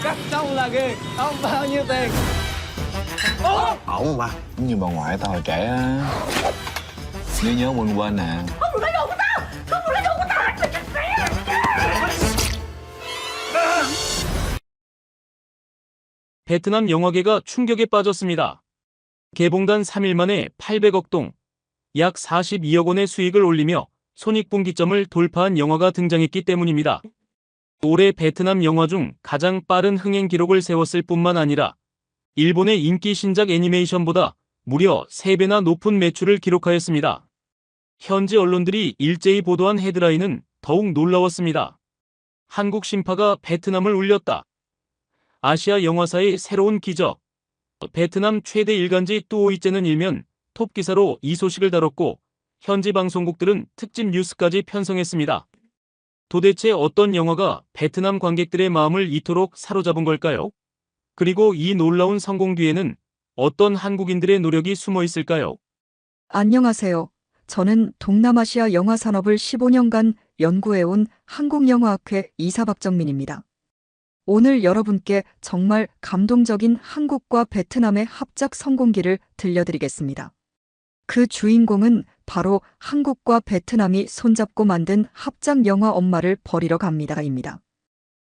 cắt xong là ghiền. Ông bao nhiêu tiền? Ổn không ba? Giống như bà ngoại tao hồi trẻ á. Nhớ quên quên nè. Không được lấy đồ của tao. Không được lấy đồ của tao. 베트남 영화계가 충격에 빠졌습니다. 개봉단 3일 만에 800억 동, 약 42억 원의 수익을 올리며 손익분기점을 돌파한 영화가 등장했기 때문입니다. 올해 베트남 영화 중 가장 빠른 흥행 기록을 세웠을 뿐만 아니라 일본의 인기 신작 애니메이션보다 무려 3배나 높은 매출을 기록하였습니다. 현지 언론들이 일제히 보도한 헤드라인은 더욱 놀라웠습니다. 한국 신파가 베트남을 울렸다. 아시아 영화사의 새로운 기적. 베트남 최대 일간지 뚜오이째는 일면 톱 기사로 이 소식을 다뤘고 현지 방송국들은 특집 뉴스까지 편성했습니다. 도대체 어떤 영화가 베트남 관객들의 마음을 이토록 사로잡은 걸까요? 그리고 이 놀라운 성공 뒤에는 어떤 한국인들의 노력이 숨어 있을까요? 안녕하세요. 저는 동남아시아 영화 산업을 15년간 연구해온 한국영화학회 이사 박정민입니다. 오늘 여러분께 정말 감동적인 한국과 베트남의 합작 성공기를 들려드리겠습니다. 그 주인공은 바로 한국과 베트남이 손잡고 만든 합작 영화 엄마를 버리러 갑니다입니다.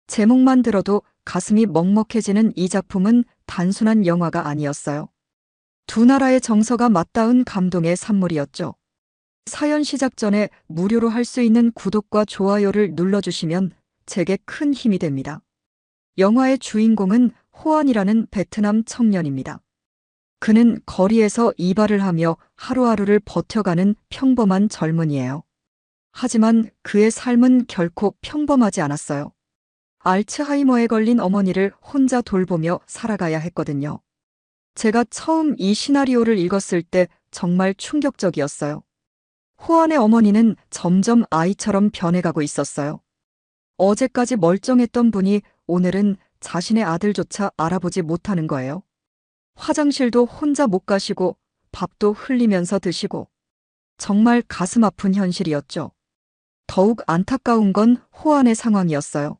제목만 들어도 가슴이 먹먹해지는 이 작품은 단순한 영화가 아니었어요. 두 나라의 정서가 맞닿은 감동의 산물이었죠. 사연 시작 전에 무료로 할 수 있는 구독과 좋아요를 눌러주시면 제게 큰 힘이 됩니다. 영화의 주인공은 호안이라는 베트남 청년입니다. 그는 거리에서 이발을 하며 하루하루를 버텨가는 평범한 젊은이에요. 하지만 그의 삶은 결코 평범하지 않았어요. 알츠하이머에 걸린 어머니를 혼자 돌보며 살아가야 했거든요. 제가 처음 이 시나리오를 읽었을 때 정말 충격적이었어요. 호안의 어머니는 점점 아이처럼 변해가고 있었어요. 어제까지 멀쩡했던 분이 오늘은 자신의 아들조차 알아보지 못하는 거예요. 화장실도 혼자 못 가시고 밥도 흘리면서 드시고 정말 가슴 아픈 현실이었죠. 더욱 안타까운 건 호안의 상황이었어요.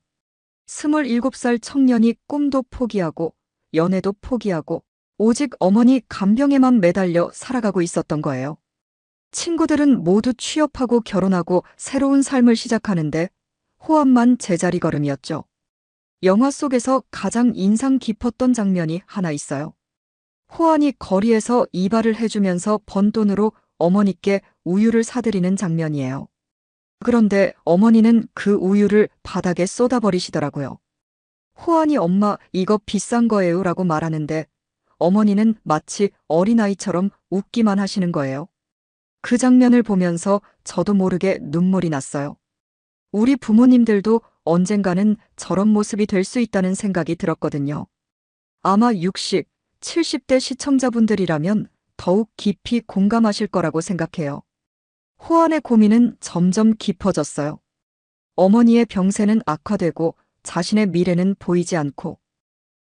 27살 청년이 꿈도 포기하고 연애도 포기하고 오직 어머니 간병에만 매달려 살아가고 있었던 거예요. 친구들은 모두 취업하고 결혼하고 새로운 삶을 시작하는데 호안만 제자리 걸음이었죠. 영화 속에서 가장 인상 깊었던 장면이 하나 있어요. 호안이 거리에서 이발을 해주면서 번 돈으로 어머니께 우유를 사드리는 장면이에요. 그런데 어머니는 그 우유를 바닥에 쏟아버리시더라고요. 호안이 엄마 이거 비싼 거예요 라고 말하는데 어머니는 마치 어린아이처럼 웃기만 하시는 거예요. 그 장면을 보면서 저도 모르게 눈물이 났어요. 우리 부모님들도 언젠가는 저런 모습이 될 수 있다는 생각이 들었거든요. 아마 60, 70대 시청자분들이라면 더욱 깊이 공감하실 거라고 생각해요. 호안의 고민은 점점 깊어졌어요. 어머니의 병세는 악화되고 자신의 미래는 보이지 않고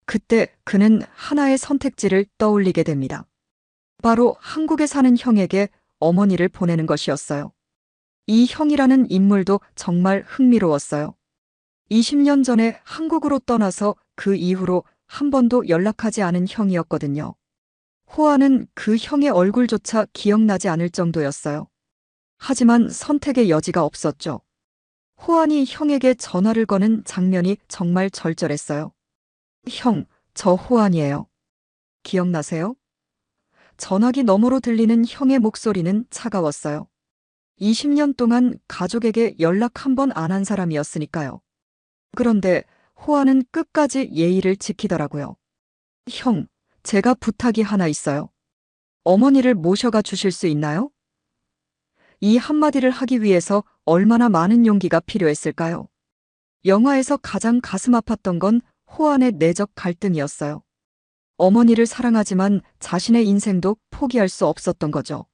그때 그는 하나의 선택지를 떠올리게 됩니다. 바로 한국에 사는 형에게 어머니를 보내는 것이었어요. 이 형이라는 인물도 정말 흥미로웠어요. 20년 전에 한국으로 떠나서 그 이후로 한 번도 연락하지 않은 형이었거든요. 호안은 그 형의 얼굴조차 기억나지 않을 정도였어요. 하지만 선택의 여지가 없었죠. 호안이 형에게 전화를 거는 장면이 정말 절절했어요. 형, 저 호안이에요. 기억나세요? 전화기 너머로 들리는 형의 목소리는 차가웠어요. 20년 동안 가족에게 연락 한 번 안 한 사람이었으니까요. 그런데 호안은 끝까지 예의를 지키더라고요. 형, 제가 부탁이 하나 있어요. 어머니를 모셔가 주실 수 있나요? 이 한마디를 하기 위해서 얼마나 많은 용기가 필요했을까요? 영화에서 가장 가슴 아팠던 건 호안의 내적 갈등이었어요. 어머니를 사랑하지만 자신의 인생도 포기할 수 없었던 거죠.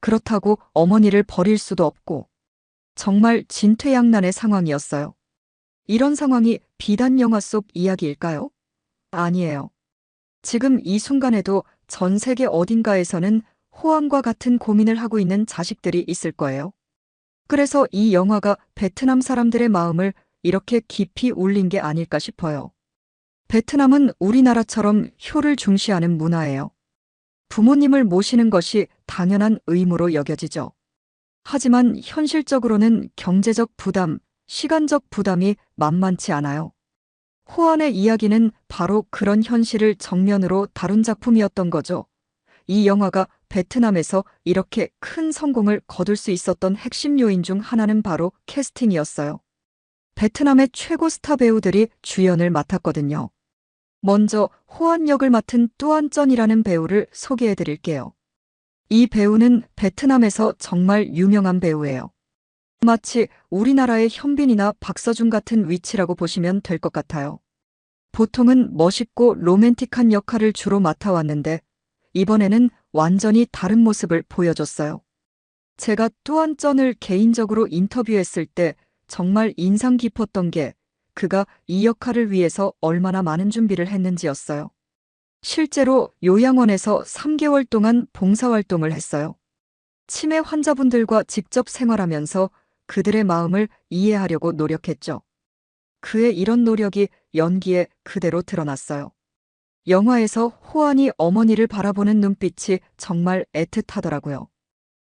그렇다고 어머니를 버릴 수도 없고 정말 진퇴양난의 상황이었어요. 이런 상황이 비단 영화 속 이야기일까요? 아니에요. 지금 이 순간에도 전 세계 어딘가에서는 호안과 같은 고민을 하고 있는 자식들이 있을 거예요. 그래서 이 영화가 베트남 사람들의 마음을 이렇게 깊이 울린 게 아닐까 싶어요. 베트남은 우리나라처럼 효를 중시하는 문화예요. 부모님을 모시는 것이 당연한 의무로 여겨지죠. 하지만 현실적으로는 경제적 부담, 시간적 부담이 만만치 않아요. 호안의 이야기는 바로 그런 현실을 정면으로 다룬 작품이었던 거죠. 이 영화가 베트남에서 이렇게 큰 성공을 거둘 수 있었던 핵심 요인 중 하나는 바로 캐스팅이었어요. 베트남의 최고 스타 배우들이 주연을 맡았거든요. 먼저 호안 역을 맡은 뚜안전이라는 배우를 소개해 드릴게요. 이 배우는 베트남에서 정말 유명한 배우예요. 마치 우리나라의 현빈이나 박서준 같은 위치라고 보시면 될 것 같아요. 보통은 멋있고 로맨틱한 역할을 주로 맡아왔는데 이번에는 완전히 다른 모습을 보여줬어요. 제가 뚜안전을 개인적으로 인터뷰했을 때 정말 인상 깊었던 게 그가 이 역할을 위해서 얼마나 많은 준비를 했는지였어요. 실제로 요양원에서 3개월 동안 봉사활동을 했어요. 치매 환자분들과 직접 생활하면서 그들의 마음을 이해하려고 노력했죠. 그의 이런 노력이 연기에 그대로 드러났어요. 영화에서 호안이 어머니를 바라보는 눈빛이 정말 애틋하더라고요.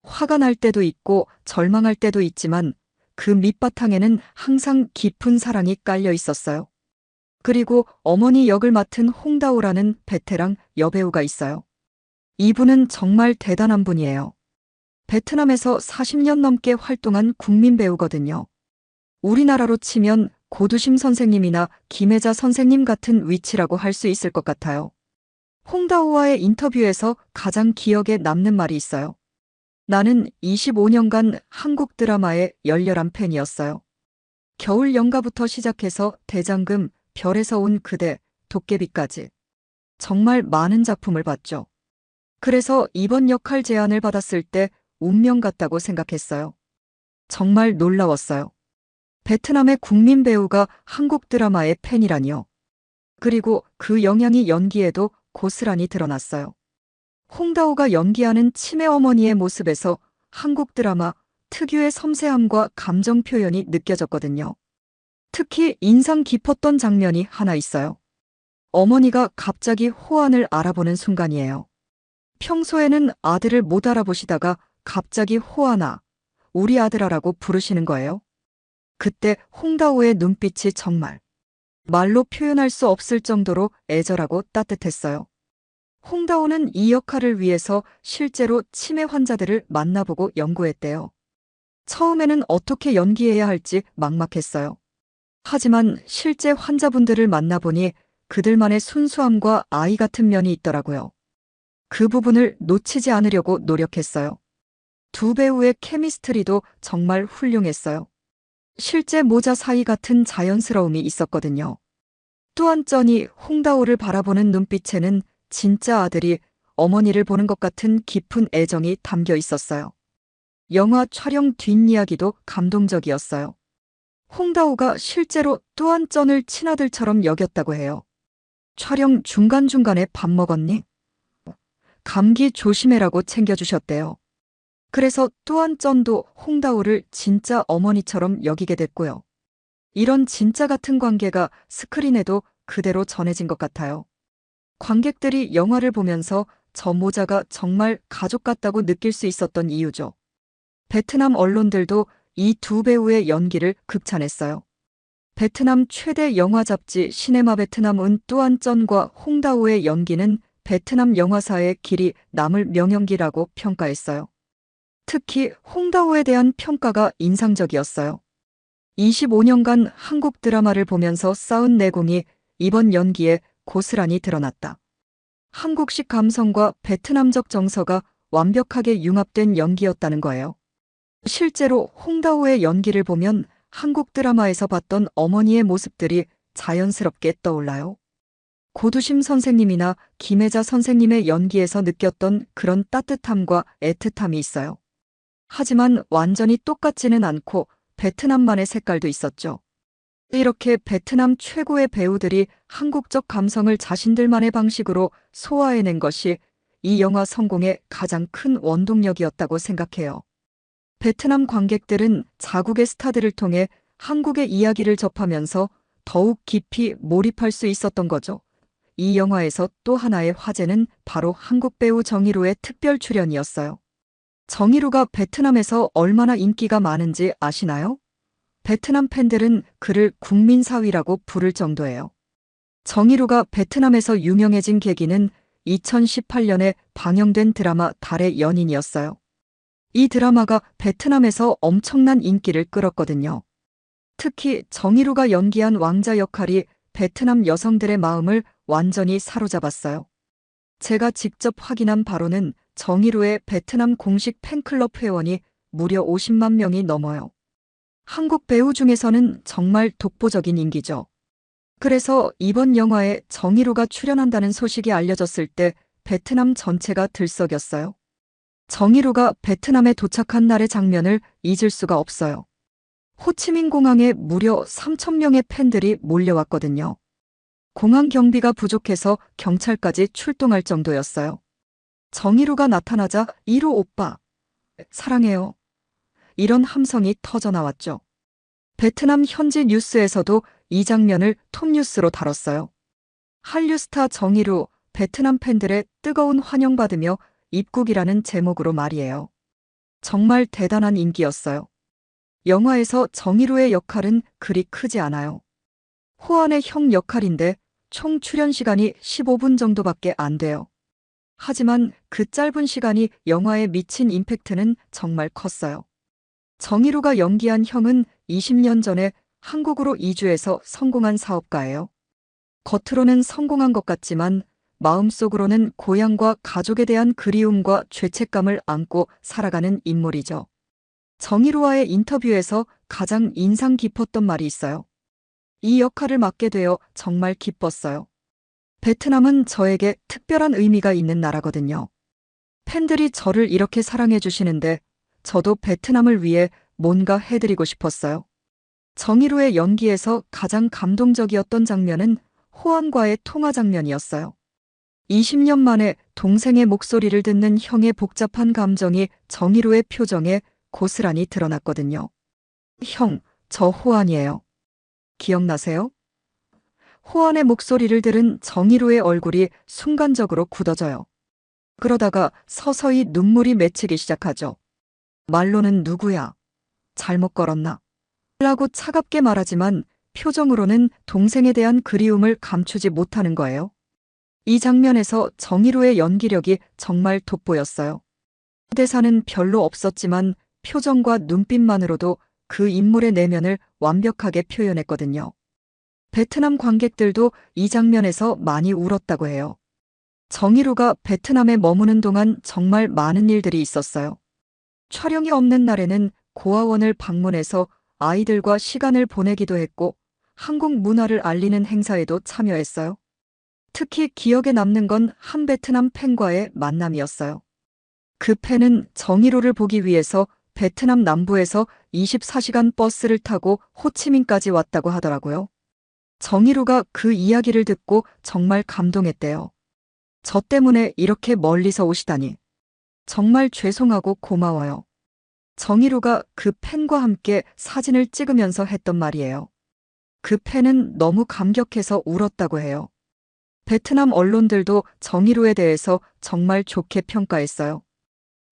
화가 날 때도 있고 절망할 때도 있지만 그 밑바탕에는 항상 깊은 사랑이 깔려 있었어요. 그리고 어머니 역을 맡은 홍다오라는 베테랑 여배우가 있어요. 이분은 정말 대단한 분이에요. 베트남에서 40년 넘게 활동한 국민 배우거든요. 우리나라로 치면 고두심 선생님이나 김혜자 선생님 같은 위치라고 할 수 있을 것 같아요. 홍다오와의 인터뷰에서 가장 기억에 남는 말이 있어요. 나는 25년간 한국 드라마의 열렬한 팬이었어요. 겨울 연가부터 시작해서 대장금, 별에서 온 그대, 도깨비까지. 정말 많은 작품을 봤죠. 그래서 이번 역할 제안을 받았을 때 운명 같다고 생각했어요. 정말 놀라웠어요. 베트남의 국민 배우가 한국 드라마의 팬이라니요. 그리고 그 영향이 연기에도 고스란히 드러났어요. 홍다오가 연기하는 치매 어머니의 모습에서 한국 드라마 특유의 섬세함과 감정 표현이 느껴졌거든요. 특히 인상 깊었던 장면이 하나 있어요. 어머니가 갑자기 호안을 알아보는 순간이에요. 평소에는 아들을 못 알아보시다가 갑자기 호안아, 우리 아들아라고 부르시는 거예요. 그때 홍다오의 눈빛이 정말 말로 표현할 수 없을 정도로 애절하고 따뜻했어요. 홍다오는 이 역할을 위해서 실제로 치매 환자들을 만나보고 연구했대요. 처음에는 어떻게 연기해야 할지 막막했어요. 하지만 실제 환자분들을 만나보니 그들만의 순수함과 아이 같은 면이 있더라고요. 그 부분을 놓치지 않으려고 노력했어요. 두 배우의 케미스트리도 정말 훌륭했어요. 실제 모자 사이 같은 자연스러움이 있었거든요. 뚜안전이 홍다오를 바라보는 눈빛에는 진짜 아들이 어머니를 보는 것 같은 깊은 애정이 담겨 있었어요. 영화 촬영 뒷이야기도 감동적이었어요. 홍다오가 실제로 뚜안전을 친아들처럼 여겼다고 해요. 촬영 중간중간에 밥 먹었니? 감기 조심해라고 챙겨주셨대요. 그래서 뚜안전도 홍다오를 진짜 어머니처럼 여기게 됐고요. 이런 진짜 같은 관계가 스크린에도 그대로 전해진 것 같아요. 관객들이 영화를 보면서 저 모자가 정말 가족 같다고 느낄 수 있었던 이유죠. 베트남 언론들도 이 두 배우의 연기를 극찬했어요. 베트남 최대 영화 잡지 시네마 베트남은 뚜안전과 홍다오의 연기는 베트남 영화사의 길이 남을 명연기라고 평가했어요. 특히 홍다오에 대한 평가가 인상적이었어요. 25년간 한국 드라마를 보면서 쌓은 내공이 이번 연기에 고스란히 드러났다. 한국식 감성과 베트남적 정서가 완벽하게 융합된 연기였다는 거예요. 실제로 홍다오의 연기를 보면 한국 드라마에서 봤던 어머니의 모습들이 자연스럽게 떠올라요. 고두심 선생님이나 김혜자 선생님의 연기에서 느꼈던 그런 따뜻함과 애틋함이 있어요. 하지만 완전히 똑같지는 않고 베트남만의 색깔도 있었죠. 이렇게 베트남 최고의 배우들이 한국적 감성을 자신들만의 방식으로 소화해낸 것이 이 영화 성공의 가장 큰 원동력이었다고 생각해요. 베트남 관객들은 자국의 스타들을 통해 한국의 이야기를 접하면서 더욱 깊이 몰입할 수 있었던 거죠. 이 영화에서 또 하나의 화제는 바로 한국 배우 정희로의 특별 출연이었어요. 정희로가 베트남에서 얼마나 인기가 많은지 아시나요? 베트남 팬들은 그를 국민사위라고 부를 정도예요. 정희로가 베트남에서 유명해진 계기는 2018년에 방영된 드라마 달의 연인이었어요. 이 드라마가 베트남에서 엄청난 인기를 끌었거든요. 특히 정희로가 연기한 왕자 역할이 베트남 여성들의 마음을 완전히 사로잡았어요. 제가 직접 확인한 바로는 정희로의 베트남 공식 팬클럽 회원이 무려 50만 명이 넘어요. 한국 배우 중에서는 정말 독보적인 인기죠. 그래서 이번 영화에 정희로가 출연한다는 소식이 알려졌을 때 베트남 전체가 들썩였어요. 정희로가 베트남에 도착한 날의 장면을 잊을 수가 없어요. 호치민 공항에 무려 3,000명의 팬들이 몰려왔거든요. 공항 경비가 부족해서 경찰까지 출동할 정도였어요. 정희로가 나타나자 1호 오빠, 사랑해요. 이런 함성이 터져 나왔죠. 베트남 현지 뉴스에서도 이 장면을 톱뉴스로 다뤘어요. 한류 스타 정희로 베트남 팬들의 뜨거운 환영받으며 입국이라는 제목으로 말이에요. 정말 대단한 인기였어요. 영화에서 정희로의 역할은 그리 크지 않아요. 호안의 형 역할인데 총 출연 시간이 15분 정도밖에 안 돼요. 하지만 그 짧은 시간이 영화에 미친 임팩트는 정말 컸어요. 정희로가 연기한 형은 20년 전에 한국으로 이주해서 성공한 사업가예요. 겉으로는 성공한 것 같지만 마음속으로는 고향과 가족에 대한 그리움과 죄책감을 안고 살아가는 인물이죠. 정희로와의 인터뷰에서 가장 인상 깊었던 말이 있어요. 이 역할을 맡게 되어 정말 기뻤어요. 베트남은 저에게 특별한 의미가 있는 나라거든요. 팬들이 저를 이렇게 사랑해 주시는데 저도 베트남을 위해 뭔가 해드리고 싶었어요. 정희로의 연기에서 가장 감동적이었던 장면은 호안과의 통화 장면이었어요. 20년 만에 동생의 목소리를 듣는 형의 복잡한 감정이 정희로의 표정에 고스란히 드러났거든요. 형, 저 호안이에요. 기억나세요? 호안의 목소리를 들은 정희로의 얼굴이 순간적으로 굳어져요. 그러다가 서서히 눈물이 맺히기 시작하죠. 말로는 누구야? 잘못 걸었나? 라고 차갑게 말하지만 표정으로는 동생에 대한 그리움을 감추지 못하는 거예요. 이 장면에서 정희로의 연기력이 정말 돋보였어요. 대사는 별로 없었지만 표정과 눈빛만으로도 그 인물의 내면을 완벽하게 표현했거든요. 베트남 관객들도 이 장면에서 많이 울었다고 해요. 정희로가 베트남에 머무는 동안 정말 많은 일들이 있었어요. 촬영이 없는 날에는 고아원을 방문해서 아이들과 시간을 보내기도 했고 한국 문화를 알리는 행사에도 참여했어요. 특히 기억에 남는 건 한 베트남 팬과의 만남이었어요. 그 팬은 정희로를 보기 위해서 베트남 남부에서 24시간 버스를 타고 호치민까지 왔다고 하더라고요. 정희로가 그 이야기를 듣고 정말 감동했대요. 저 때문에 이렇게 멀리서 오시다니. 정말 죄송하고 고마워요. 정희로가 그 팬과 함께 사진을 찍으면서 했던 말이에요. 그 팬은 너무 감격해서 울었다고 해요. 베트남 언론들도 정희로에 대해서 정말 좋게 평가했어요.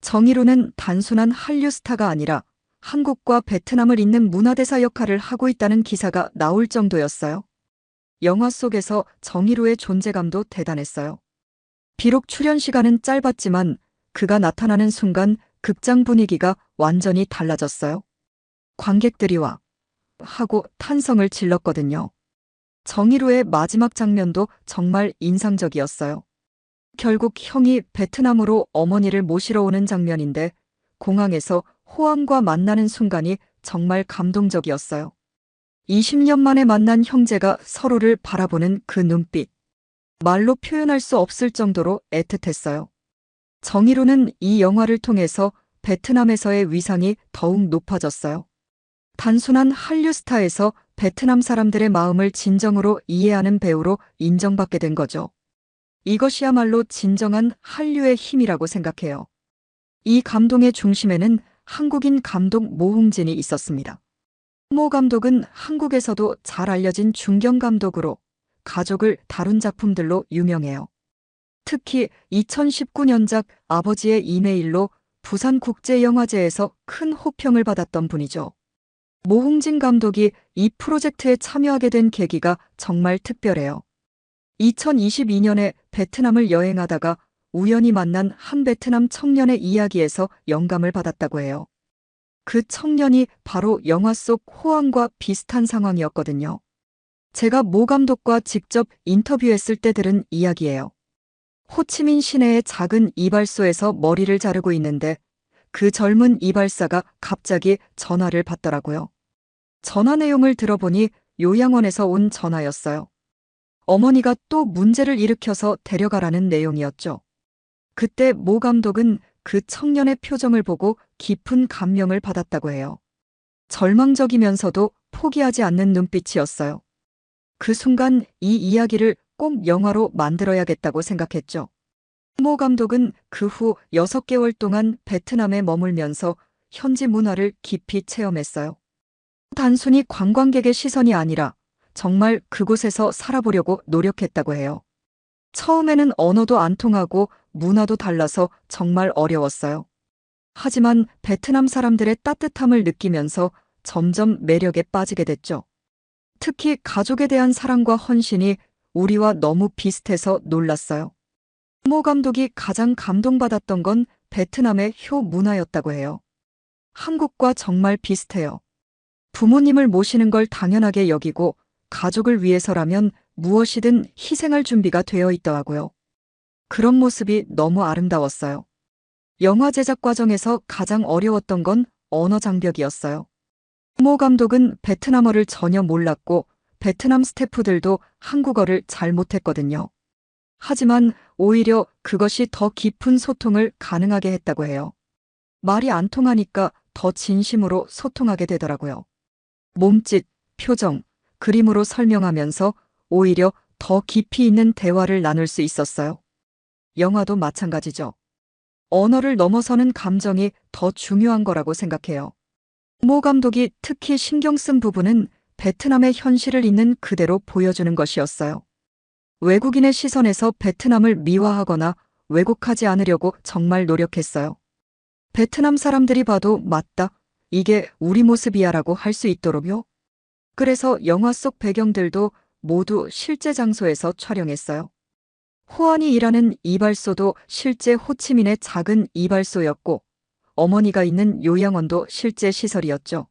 정희로는 단순한 한류 스타가 아니라 한국과 베트남을 잇는 문화대사 역할을 하고 있다는 기사가 나올 정도였어요. 영화 속에서 정희로의 존재감도 대단했어요. 비록 출연 시간은 짧았지만 그가 나타나는 순간 극장 분위기가 완전히 달라졌어요. 관객들이 와 하고 탄성을 질렀거든요. 정희로의 마지막 장면도 정말 인상적이었어요. 결국 형이 베트남으로 어머니를 모시러 오는 장면인데 공항에서 호안과 만나는 순간이 정말 감동적이었어요. 20년 만에 만난 형제가 서로를 바라보는 그 눈빛. 말로 표현할 수 없을 정도로 애틋했어요. 정희로는 이 영화를 통해서 베트남에서의 위상이 더욱 높아졌어요. 단순한 한류 스타에서 베트남 사람들의 마음을 진정으로 이해하는 배우로 인정받게 된 거죠. 이것이야말로 진정한 한류의 힘이라고 생각해요. 이 감동의 중심에는 한국인 감독 모흥진이 있었습니다. 모 감독은 한국에서도 잘 알려진 중견 감독으로 가족을 다룬 작품들로 유명해요. 특히 2019년작 아버지의 이메일로 부산국제영화제에서 큰 호평을 받았던 분이죠. 모홍진 감독이 이 프로젝트에 참여하게 된 계기가 정말 특별해요. 2022년에 베트남을 여행하다가 우연히 만난 한 베트남 청년의 이야기에서 영감을 받았다고 해요. 그 청년이 바로 영화 속 호황과 비슷한 상황이었거든요. 제가 모 감독과 직접 인터뷰했을 때 들은 이야기예요. 호치민 시내의 작은 이발소에서 머리를 자르고 있는데 그 젊은 이발사가 갑자기 전화를 받더라고요. 전화 내용을 들어보니 요양원에서 온 전화였어요. 어머니가 또 문제를 일으켜서 데려가라는 내용이었죠. 그때 모 감독은 그 청년의 표정을 보고 깊은 감명을 받았다고 해요. 절망적이면서도 포기하지 않는 눈빛이었어요. 그 순간 이 이야기를 꼭 영화로 만들어야겠다고 생각했죠. 모 감독은 그 후 6개월 동안 베트남에 머물면서 현지 문화를 깊이 체험했어요. 단순히 관광객의 시선이 아니라 정말 그곳에서 살아보려고 노력했다고 해요. 처음에는 언어도 안 통하고 문화도 달라서 정말 어려웠어요. 하지만 베트남 사람들의 따뜻함을 느끼면서 점점 매력에 빠지게 됐죠. 특히 가족에 대한 사랑과 헌신이 우리와 너무 비슷해서 놀랐어요. 모 감독이 가장 감동받았던 건 베트남의 효 문화였다고 해요. 한국과 정말 비슷해요. 부모님을 모시는 걸 당연하게 여기고 가족을 위해서라면 무엇이든 희생할 준비가 되어 있더라고요. 그런 모습이 너무 아름다웠어요. 영화 제작 과정에서 가장 어려웠던 건 언어 장벽이었어요. 모 감독은 베트남어를 전혀 몰랐고 베트남 스태프들도 한국어를 잘 못했거든요. 하지만 오히려 그것이 더 깊은 소통을 가능하게 했다고 해요. 말이 안 통하니까 더 진심으로 소통하게 되더라고요. 몸짓, 표정, 그림으로 설명하면서 오히려 더 깊이 있는 대화를 나눌 수 있었어요. 영화도 마찬가지죠. 언어를 넘어서는 감정이 더 중요한 거라고 생각해요. 모 감독이 특히 신경 쓴 부분은 베트남의 현실을 있는 그대로 보여주는 것이었어요. 외국인의 시선에서 베트남을 미화하거나 왜곡하지 않으려고 정말 노력했어요. 베트남 사람들이 봐도 맞다, 이게 우리 모습이야 라고 할 수 있도록요. 그래서 영화 속 배경들도 모두 실제 장소에서 촬영했어요. 호안이 일하는 이발소도 실제 호치민의 작은 이발소였고 어머니가 있는 요양원도 실제 시설이었죠.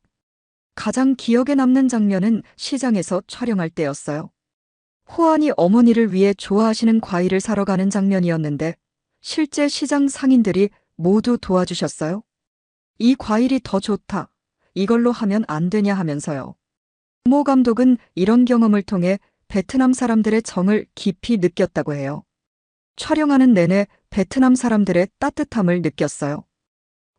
가장 기억에 남는 장면은 시장에서 촬영할 때였어요. 호안이 어머니를 위해 좋아하시는 과일을 사러 가는 장면이었는데 실제 시장 상인들이 모두 도와주셨어요. 이 과일이 더 좋다, 이걸로 하면 안 되냐 하면서요. 모 감독은 이런 경험을 통해 베트남 사람들의 정을 깊이 느꼈다고 해요. 촬영하는 내내 베트남 사람들의 따뜻함을 느꼈어요.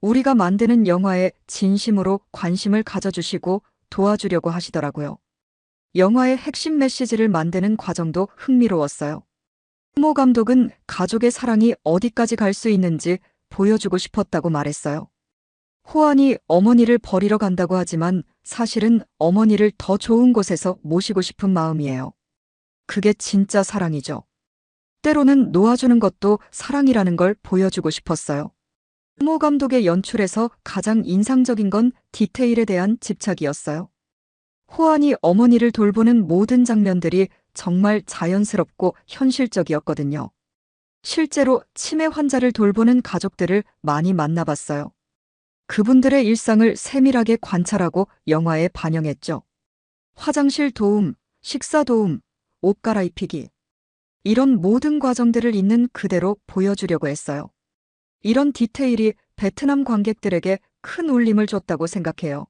우리가 만드는 영화에 진심으로 관심을 가져주시고 도와주려고 하시더라고요. 영화의 핵심 메시지를 만드는 과정도 흥미로웠어요. 모 감독은 가족의 사랑이 어디까지 갈 수 있는지 보여주고 싶었다고 말했어요. 호안이 어머니를 버리러 간다고 하지만 사실은 어머니를 더 좋은 곳에서 모시고 싶은 마음이에요. 그게 진짜 사랑이죠. 때로는 놓아주는 것도 사랑이라는 걸 보여주고 싶었어요. 모 감독의 연출에서 가장 인상적인 건 디테일에 대한 집착이었어요. 호안이 어머니를 돌보는 모든 장면들이 정말 자연스럽고 현실적이었거든요. 실제로 치매 환자를 돌보는 가족들을 많이 만나봤어요. 그분들의 일상을 세밀하게 관찰하고 영화에 반영했죠. 화장실 도움, 식사 도움, 옷 갈아입히기. 이런 모든 과정들을 있는 그대로 보여주려고 했어요. 이런 디테일이 베트남 관객들에게 큰 울림을 줬다고 생각해요.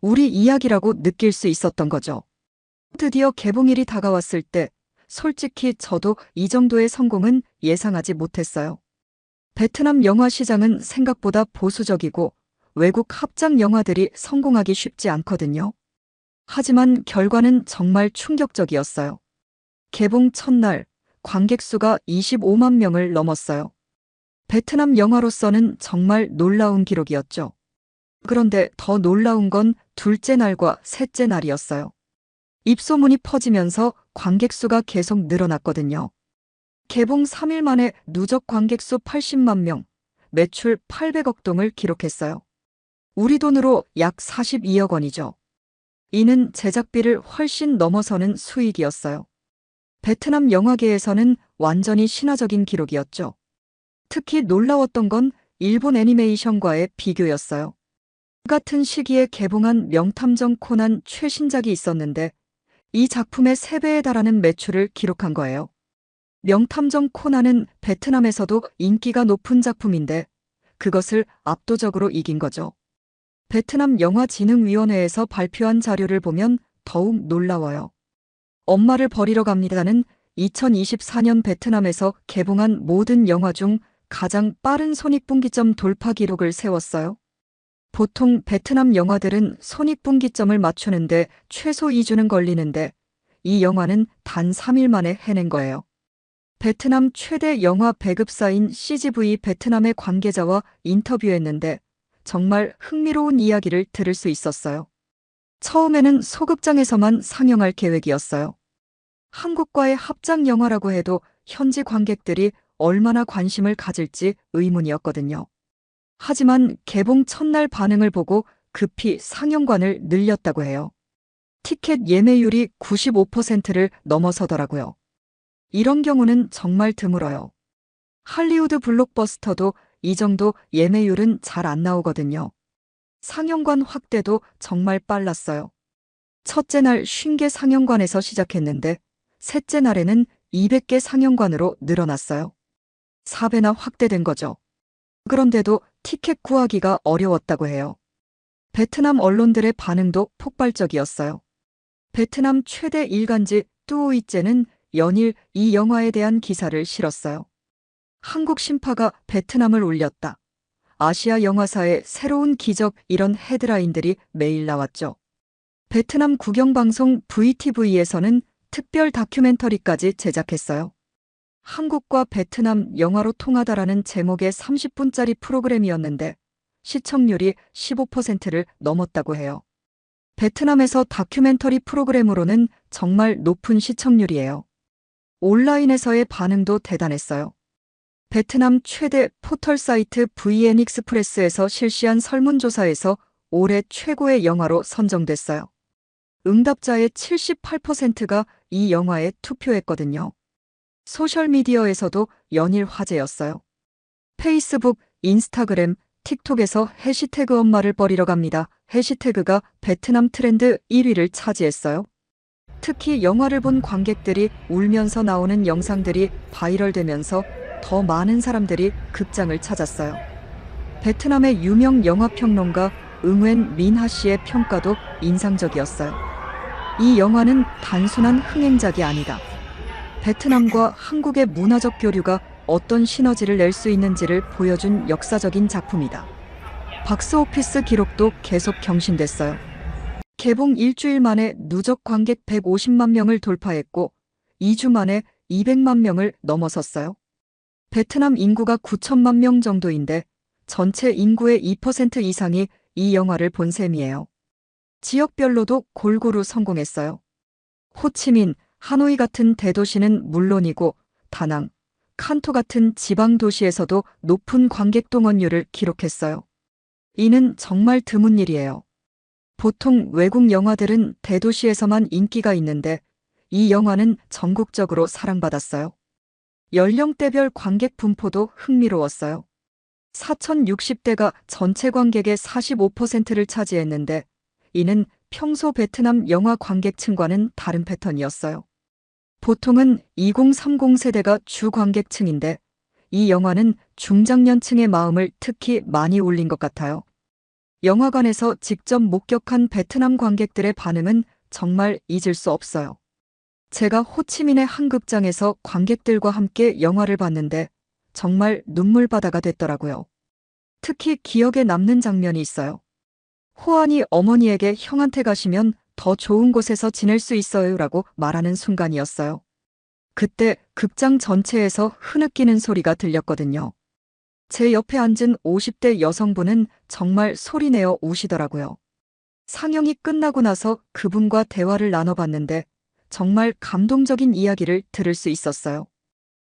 우리 이야기라고 느낄 수 있었던 거죠. 드디어 개봉일이 다가왔을 때 솔직히 저도 이 정도의 성공은 예상하지 못했어요. 베트남 영화 시장은 생각보다 보수적이고 외국 합작 영화들이 성공하기 쉽지 않거든요. 하지만 결과는 정말 충격적이었어요. 개봉 첫날 관객 수가 25만 명을 넘었어요. 베트남 영화로서는 정말 놀라운 기록이었죠. 그런데 더 놀라운 건 둘째 날과 셋째 날이었어요. 입소문이 퍼지면서 관객 수가 계속 늘어났거든요. 개봉 3일 만에 누적 관객 수 80만 명, 매출 800억 동을 기록했어요. 우리 돈으로 약 42억 원이죠. 이는 제작비를 훨씬 넘어서는 수익이었어요. 베트남 영화계에서는 완전히 신화적인 기록이었죠. 특히 놀라웠던 건 일본 애니메이션과의 비교였어요. 같은 시기에 개봉한 명탐정 코난 최신작이 있었는데 이 작품의 3배에 달하는 매출을 기록한 거예요. 명탐정 코난은 베트남에서도 인기가 높은 작품인데 그것을 압도적으로 이긴 거죠. 베트남 영화진흥위원회에서 발표한 자료를 보면 더욱 놀라워요. 엄마를 버리러 갑니다는 2024년 베트남에서 개봉한 모든 영화 중 가장 빠른 손익분기점 돌파 기록을 세웠어요. 보통 베트남 영화들은 손익분기점을 맞추는데 최소 2주는 걸리는데 이 영화는 단 3일 만에 해낸 거예요. 베트남 최대 영화 배급사인 CGV 베트남의 관계자와 인터뷰했는데 정말 흥미로운 이야기를 들을 수 있었어요. 처음에는 소극장에서만 상영할 계획이었어요. 한국과의 합작 영화라고 해도 현지 관객들이 얼마나 관심을 가질지 의문이었거든요. 하지만 개봉 첫날 반응을 보고 급히 상영관을 늘렸다고 해요. 티켓 예매율이 95%를 넘어서더라고요. 이런 경우는 정말 드물어요. 할리우드 블록버스터도 이 정도 예매율은 잘 안 나오거든요. 상영관 확대도 정말 빨랐어요. 첫째 날 50개 상영관에서 시작했는데 셋째 날에는 200개 상영관으로 늘어났어요. 4배나 확대된 거죠. 그런데도 티켓 구하기가 어려웠다고 해요. 베트남 언론들의 반응도 폭발적이었어요. 베트남 최대 일간지 뚜오이째는 연일 이 영화에 대한 기사를 실었어요. 한국 신파가 베트남을 울렸다. 아시아 영화사의 새로운 기적, 이런 헤드라인들이 매일 나왔죠. 베트남 국영방송 VTV에서는 특별 다큐멘터리까지 제작했어요. 한국과 베트남 영화로 통하다라는 제목의 30분짜리 프로그램이었는데 시청률이 15%를 넘었다고 해요. 베트남에서 다큐멘터리 프로그램으로는 정말 높은 시청률이에요. 온라인에서의 반응도 대단했어요. 베트남 최대 포털 사이트 VN 익스프레스에서 실시한 설문조사에서 올해 최고의 영화로 선정됐어요. 응답자의 78%가 이 영화에 투표했거든요. 소셜미디어에서도 연일 화제였어요. 페이스북, 인스타그램, 틱톡에서 해시태그 엄마를 버리러 갑니다. 해시태그가 베트남 트렌드 1위를 차지했어요. 특히 영화를 본 관객들이 울면서 나오는 영상들이 바이럴되면서 더 많은 사람들이 극장을 찾았어요. 베트남의 유명 영화평론가 응웬 민하 씨의 평가도 인상적이었어요. 이 영화는 단순한 흥행작이 아니다. 베트남과 한국의 문화적 교류가 어떤 시너지를 낼 수 있는지를 보여준 역사적인 작품이다. 박스오피스 기록도 계속 경신됐어요. 개봉 일주일 만에 누적 관객 150만 명을 돌파했고 2주 만에 200만 명을 넘어섰어요. 베트남 인구가 9천만 명 정도인데 전체 인구의 2% 이상이 이 영화를 본 셈이에요. 지역별로도 골고루 성공했어요. 호치민, 하노이 같은 대도시는 물론이고 다낭, 칸토 같은 지방 도시에서도 높은 관객 동원율을 기록했어요. 이는 정말 드문 일이에요. 보통 외국 영화들은 대도시에서만 인기가 있는데 이 영화는 전국적으로 사랑받았어요. 연령대별 관객 분포도 흥미로웠어요. 4,060대가 전체 관객의 45%를 차지했는데 이는 평소 베트남 영화 관객층과는 다른 패턴이었어요. 보통은 2030 세대가 주 관객층인데 이 영화는 중장년층의 마음을 특히 많이 울린 것 같아요. 영화관에서 직접 목격한 베트남 관객들의 반응은 정말 잊을 수 없어요. 제가 호치민의 한 극장에서 관객들과 함께 영화를 봤는데 정말 눈물바다가 됐더라고요. 특히 기억에 남는 장면이 있어요. 호안이 어머니에게 형한테 가시면 더 좋은 곳에서 지낼 수 있어요 라고 말하는 순간이었어요. 그때 극장 전체에서 흐느끼는 소리가 들렸거든요. 제 옆에 앉은 50대 여성분은 정말 소리내어 우시더라고요. 상영이 끝나고 나서 그분과 대화를 나눠봤는데 정말 감동적인 이야기를 들을 수 있었어요.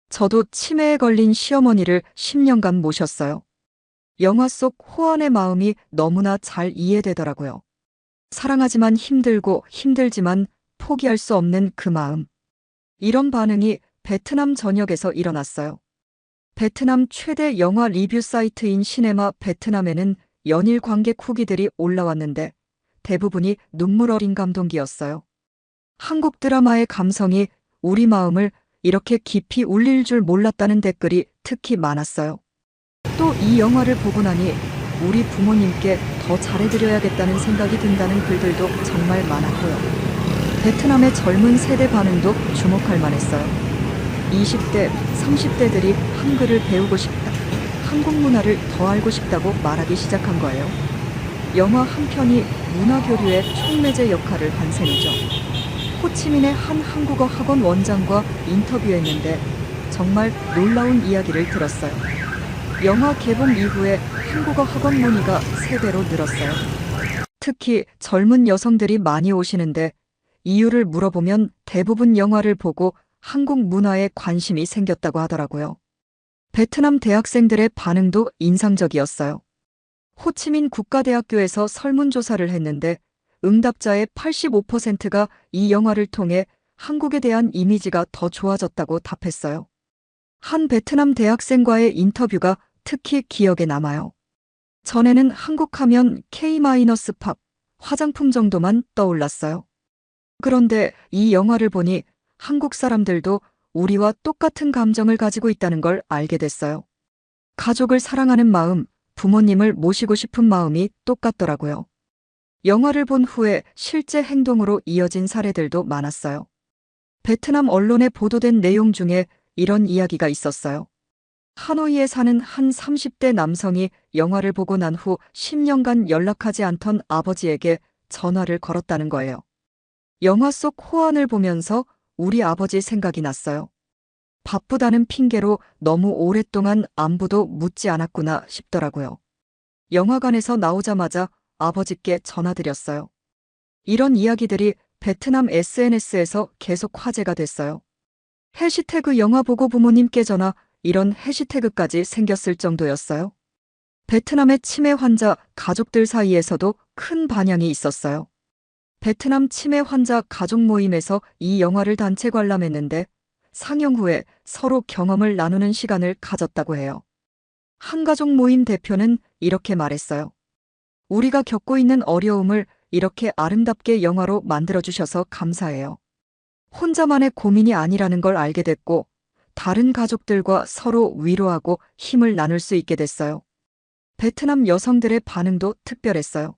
저도 치매에 걸린 시어머니를 10년간 모셨어요. 영화 속 호환의 마음이 너무나 잘 이해되더라고요. 사랑하지만 힘들고 힘들지만 포기할 수 없는 그 마음. 이런 반응이 베트남 전역에서 일어났어요. 베트남 최대 영화 리뷰 사이트인 시네마 베트남에는 연일 관객 후기들이 올라왔는데 대부분이 눈물 어린 감동기였어요. 한국 드라마의 감성이 우리 마음을 이렇게 깊이 울릴 줄 몰랐다는 댓글이 특히 많았어요. 또 이 영화를 보고 나니 우리 부모님께 더 잘해드려야겠다는 생각이 든다는 글들도 정말 많았고요. 베트남의 젊은 세대 반응도 주목할 만했어요. 20대, 30대들이 한글을 배우고 싶다, 한국 문화를 더 알고 싶다고 말하기 시작한 거예요. 영화 한 편이 문화교류의 촉매제 역할을 한 셈이죠. 호치민의 한 한국어 학원 원장과 인터뷰했는데 정말 놀라운 이야기를 들었어요. 영화 개봉 이후에 한국어 학원 문의가 3배로 늘었어요. 특히 젊은 여성들이 많이 오시는데 이유를 물어보면 대부분 영화를 보고 한국 문화에 관심이 생겼다고 하더라고요. 베트남 대학생들의 반응도 인상적이었어요. 호치민 국가대학교에서 설문조사를 했는데 응답자의 85%가 이 영화를 통해 한국에 대한 이미지가 더 좋아졌다고 답했어요. 한 베트남 대학생과의 인터뷰가 특히 기억에 남아요. 전에는 한국 하면 K-팝, 화장품 정도만 떠올랐어요. 그런데 이 영화를 보니 한국 사람들도 우리와 똑같은 감정을 가지고 있다는 걸 알게 됐어요. 가족을 사랑하는 마음, 부모님을 모시고 싶은 마음이 똑같더라고요. 영화를 본 후에 실제 행동으로 이어진 사례들도 많았어요. 베트남 언론에 보도된 내용 중에 이런 이야기가 있었어요. 하노이에 사는 한 30대 남성이 영화를 보고 난 후 10년간 연락하지 않던 아버지에게 전화를 걸었다는 거예요. 영화 속 호환을 보면서 우리 아버지 생각이 났어요. 바쁘다는 핑계로 너무 오랫동안 안부도 묻지 않았구나 싶더라고요. 영화관에서 나오자마자 아버지께 전화드렸어요. 이런 이야기들이 베트남 SNS에서 계속 화제가 됐어요. 해시태그 영화 보고 부모님께 전화, 이런 해시태그까지 생겼을 정도였어요. 베트남의 치매 환자 가족들 사이에서도 큰 반향이 있었어요. 베트남 치매 환자 가족 모임에서 이 영화를 단체 관람했는데 상영 후에 서로 경험을 나누는 시간을 가졌다고 해요. 한 가족 모임 대표는 이렇게 말했어요. 우리가 겪고 있는 어려움을 이렇게 아름답게 영화로 만들어주셔서 감사해요. 혼자만의 고민이 아니라는 걸 알게 됐고 다른 가족들과 서로 위로하고 힘을 나눌 수 있게 됐어요. 베트남 여성들의 반응도 특별했어요.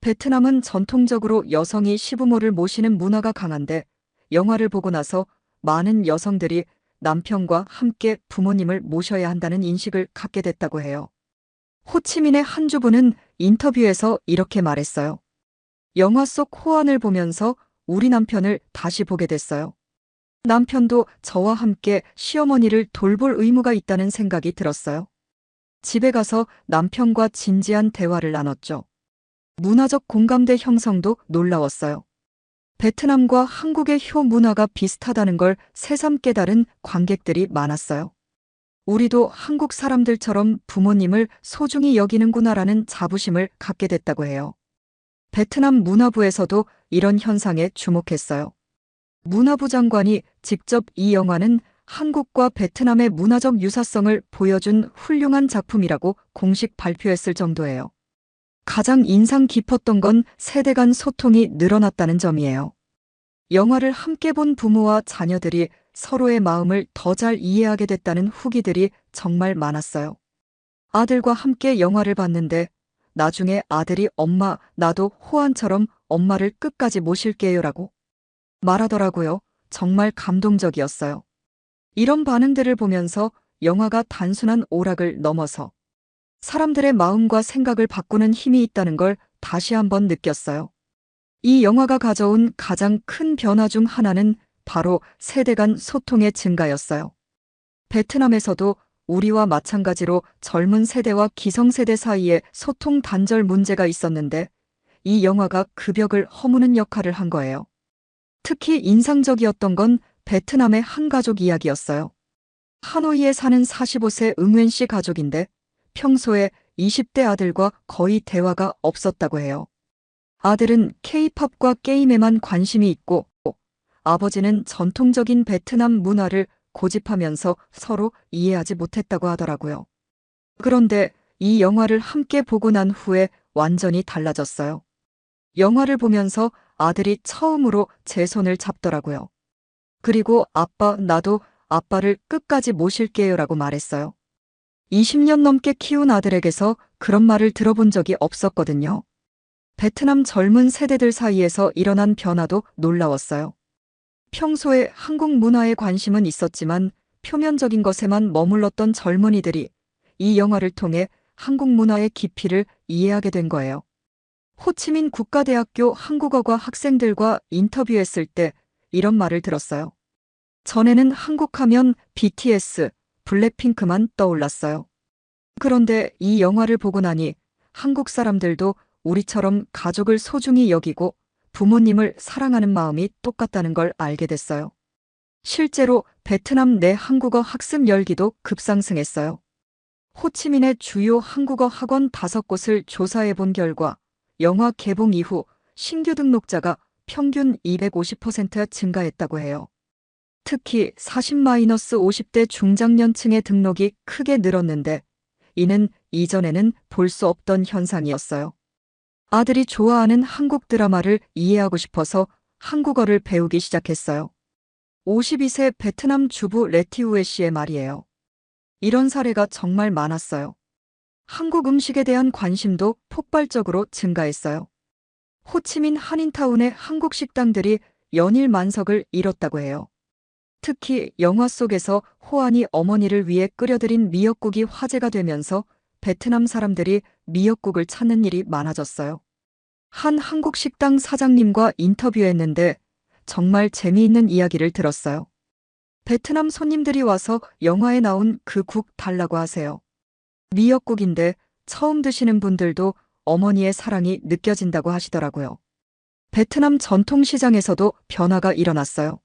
베트남은 전통적으로 여성이 시부모를 모시는 문화가 강한데 영화를 보고 나서 많은 여성들이 남편과 함께 부모님을 모셔야 한다는 인식을 갖게 됐다고 해요. 호치민의 한 주부는 인터뷰에서 이렇게 말했어요. 영화 속 호환을 보면서 우리 남편을 다시 보게 됐어요. 남편도 저와 함께 시어머니를 돌볼 의무가 있다는 생각이 들었어요. 집에 가서 남편과 진지한 대화를 나눴죠. 문화적 공감대 형성도 놀라웠어요. 베트남과 한국의 효 문화가 비슷하다는 걸 새삼 깨달은 관객들이 많았어요. 우리도 한국 사람들처럼 부모님을 소중히 여기는구나라는 자부심을 갖게 됐다고 해요. 베트남 문화부에서도 이런 현상에 주목했어요. 문화부 장관이 직접 이 영화는 한국과 베트남의 문화적 유사성을 보여준 훌륭한 작품이라고 공식 발표했을 정도예요. 가장 인상 깊었던 건 세대 간 소통이 늘어났다는 점이에요. 영화를 함께 본 부모와 자녀들이 서로의 마음을 더 잘 이해하게 됐다는 후기들이 정말 많았어요. 아들과 함께 영화를 봤는데 나중에 아들이 엄마, 나도 호환처럼 엄마를 끝까지 모실게요라고 말하더라고요. 정말 감동적이었어요. 이런 반응들을 보면서 영화가 단순한 오락을 넘어서 사람들의 마음과 생각을 바꾸는 힘이 있다는 걸 다시 한번 느꼈어요. 이 영화가 가져온 가장 큰 변화 중 하나는 바로 세대 간 소통의 증가였어요. 베트남에서도 우리와 마찬가지로 젊은 세대와 기성세대 사이에 소통 단절 문제가 있었는데 이 영화가 그 벽을 허무는 역할을 한 거예요. 특히 인상적이었던 건 베트남의 한 가족 이야기였어요. 하노이에 사는 45세 응웬 씨 가족인데 평소에 20대 아들과 거의 대화가 없었다고 해요. 아들은 K-팝과 게임에만 관심이 있고 아버지는 전통적인 베트남 문화를 고집하면서 서로 이해하지 못했다고 하더라고요. 그런데 이 영화를 함께 보고 난 후에 완전히 달라졌어요. 영화를 보면서 아들이 처음으로 제 손을 잡더라고요. 그리고 아빠, 나도 아빠를 끝까지 모실게요라고 말했어요. 20년 넘게 키운 아들에게서 그런 말을 들어본 적이 없었거든요. 베트남 젊은 세대들 사이에서 일어난 변화도 놀라웠어요. 평소에 한국 문화에 관심은 있었지만 표면적인 것에만 머물렀던 젊은이들이 이 영화를 통해 한국 문화의 깊이를 이해하게 된 거예요. 호치민 국가대학교 한국어과 학생들과 인터뷰했을 때 이런 말을 들었어요. 전에는 한국하면 BTS, 블랙핑크만 떠올랐어요. 그런데 이 영화를 보고 나니 한국 사람들도 우리처럼 가족을 소중히 여기고 부모님을 사랑하는 마음이 똑같다는 걸 알게 됐어요. 실제로 베트남 내 한국어 학습 열기도 급상승했어요. 호치민의 주요 한국어 학원 5곳을 조사해 본 결과 영화 개봉 이후 신규 등록자가 평균 250% 증가했다고 해요. 특히 40-50대 중장년층의 등록이 크게 늘었는데 이는 이전에는 볼 수 없던 현상이었어요. 아들이 좋아하는 한국 드라마를 이해하고 싶어서 한국어를 배우기 시작했어요. 52세 베트남 주부 레티우에 씨의 말이에요. 이런 사례가 정말 많았어요. 한국 음식에 대한 관심도 폭발적으로 증가했어요. 호치민 한인타운의 한국 식당들이 연일 만석을 이뤘다고 해요. 특히 영화 속에서 호안이 어머니를 위해 끓여드린 미역국이 화제가 되면서 베트남 사람들이 미역국을 찾는 일이 많아졌어요. 한 한국 식당 사장님과 인터뷰했는데 정말 재미있는 이야기를 들었어요. 베트남 손님들이 와서 영화에 나온 그 국 달라고 하세요. 미역국인데 처음 드시는 분들도 어머니의 사랑이 느껴진다고 하시더라고요. 베트남 전통시장에서도 변화가 일어났어요.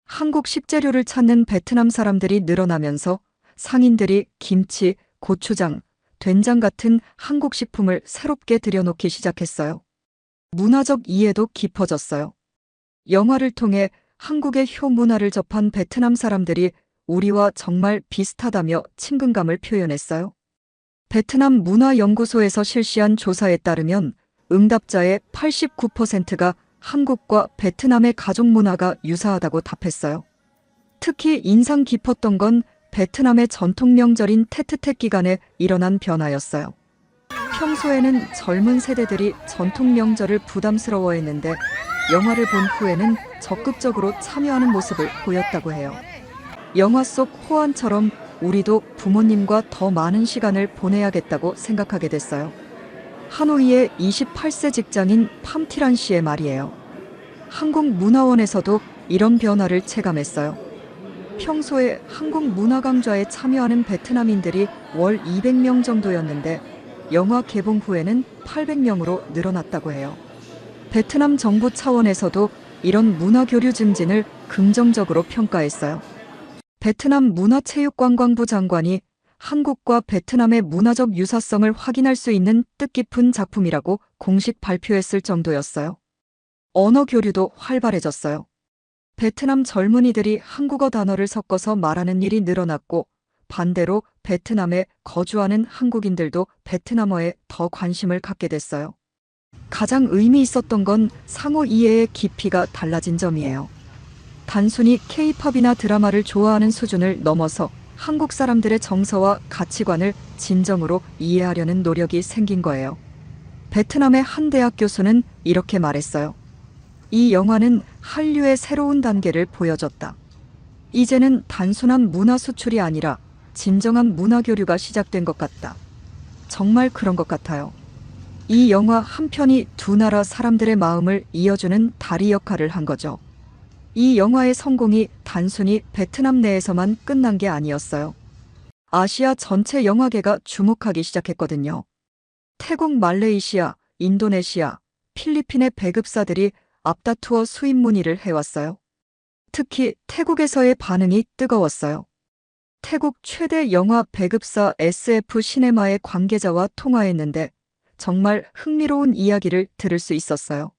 한국 식재료를 찾는 베트남 사람들이 늘어나면서 상인들이 김치, 고추장, 된장 같은 한국 식품을 새롭게 들여놓기 시작했어요. 문화적 이해도 깊어졌어요. 영화를 통해 한국의 효 문화를 접한 베트남 사람들이 우리와 정말 비슷하다며 친근감을 표현했어요. 베트남 문화연구소에서 실시한 조사에 따르면 응답자의 89%가 한국과 베트남의 가족 문화가 유사하다고 답했어요. 특히 인상 깊었던 건 베트남의 전통 명절인 테트텍 기간에 일어난 변화였어요. 평소에는 젊은 세대들이 전통 명절을 부담스러워했는데 영화를 본 후에는 적극적으로 참여하는 모습을 보였다고 해요. 영화 속 호안처럼 우리도 부모님과 더 많은 시간을 보내야겠다고 생각하게 됐어요. 하노이의 28세 직장인 팜티란 씨의 말이에요. 한국문화원에서도 이런 변화를 체감했어요. 평소에 한국문화강좌에 참여하는 베트남인들이 월 200명 정도였는데 영화 개봉 후에는 800명으로 늘어났다고 해요. 베트남 정부 차원에서도 이런 문화교류 증진을 긍정적으로 평가했어요. 베트남 문화체육관광부 장관이 한국과 베트남의 문화적 유사성을 확인할 수 있는 뜻깊은 작품이라고 공식 발표했을 정도였어요. 언어 교류도 활발해졌어요. 베트남 젊은이들이 한국어 단어를 섞어서 말하는 일이 늘어났고 반대로 베트남에 거주하는 한국인들도 베트남어에 더 관심을 갖게 됐어요. 가장 의미 있었던 건 상호 이해의 깊이가 달라진 점이에요. 단순히 K-팝이나 드라마를 좋아하는 수준을 넘어서 한국 사람들의 정서와 가치관을 진정으로 이해하려는 노력이 생긴 거예요. 베트남의 한 대학 교수는 이렇게 말했어요. 이 영화는 한류의 새로운 단계를 보여줬다. 이제는 단순한 문화 수출이 아니라 진정한 문화 교류가 시작된 것 같다. 정말 그런 것 같아요. 이 영화 한 편이 두 나라 사람들의 마음을 이어주는 다리 역할을 한 거죠. 이 영화의 성공이 단순히 베트남 내에서만 끝난 게 아니었어요. 아시아 전체 영화계가 주목하기 시작했거든요. 태국, 말레이시아, 인도네시아, 필리핀의 배급사들이 앞다투어 수입 문의를 해왔어요. 특히 태국에서의 반응이 뜨거웠어요. 태국 최대 영화 배급사 SF 시네마의 관계자와 통화했는데 정말 흥미로운 이야기를 들을 수 있었어요.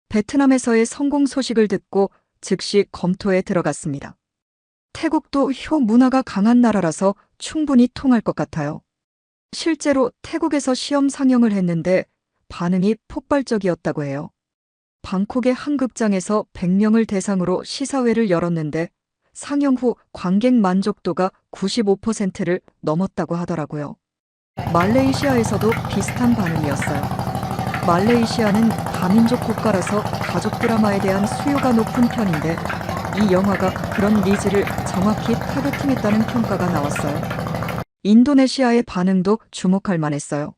베트남에서의 성공 소식을 듣고 즉시 검토에 들어갔습니다. 태국도 효 문화가 강한 나라라서 충분히 통할 것 같아요. 실제로 태국에서 시험 상영을 했는데 반응이 폭발적이었다고 해요. 방콕의 한 극장에서 100명을 대상으로 시사회를 열었는데 상영 후 관객 만족도가 95%를 넘었다고 하더라고요. 말레이시아에서도 비슷한 반응이었어요. 말레이시아는 다민족 국가라서 가족 드라마에 대한 수요가 높은 편인데 이 영화가 그런 니즈를 정확히 타겟팅했다는 평가가 나왔어요. 인도네시아의 반응도 주목할 만했어요.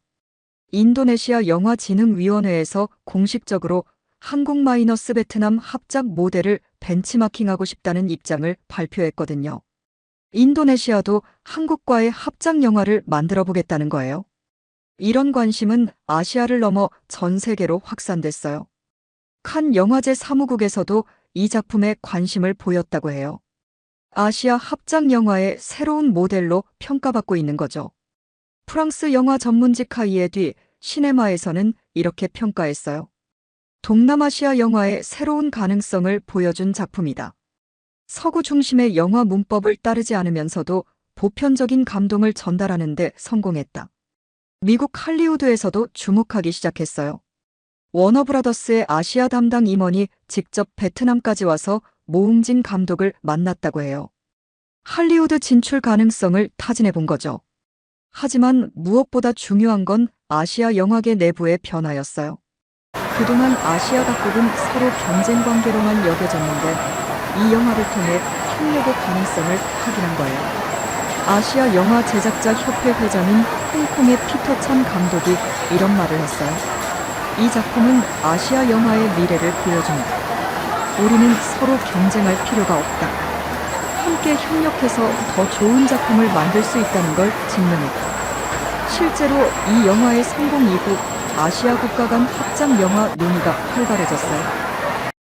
인도네시아 영화진흥위원회에서 공식적으로 한국-베트남 합작 모델을 벤치마킹하고 싶다는 입장을 발표했거든요. 인도네시아도 한국과의 합작 영화를 만들어 보겠다는 거예요. 이런 관심은 아시아를 넘어 전 세계로 확산됐어요. 칸 영화제 사무국에서도 이 작품에 관심을 보였다고 해요. 아시아 합작 영화의 새로운 모델로 평가받고 있는 거죠. 프랑스 영화 전문지 카이에뒤 시네마에서는 이렇게 평가했어요. 동남아시아 영화의 새로운 가능성을 보여준 작품이다. 서구 중심의 영화 문법을 따르지 않으면서도 보편적인 감동을 전달하는 데 성공했다. 미국 할리우드에서도 주목하기 시작했어요. 워너브라더스의 아시아 담당 임원이 직접 베트남까지 와서 모흥진 감독을 만났다고 해요. 할리우드 진출 가능성을 타진해 본 거죠. 하지만 무엇보다 중요한 건 아시아 영화계 내부의 변화였어요. 그동안 아시아 각국은 서로 경쟁 관계로만 여겨졌는데 이 영화를 통해 협력의 가능성을 확인한 거예요. 아시아 영화 제작자 협회 회장인 홍콩의 피터 찬 감독이 이런 말을 했어요. 이 작품은 아시아 영화의 미래를 보여준다. 우리는 서로 경쟁할 필요가 없다. 함께 협력해서 더 좋은 작품을 만들 수 있다는 걸 증명했다. 실제로 이 영화의 성공 이후 아시아 국가 간 합작 영화 논의가 활발해졌어요.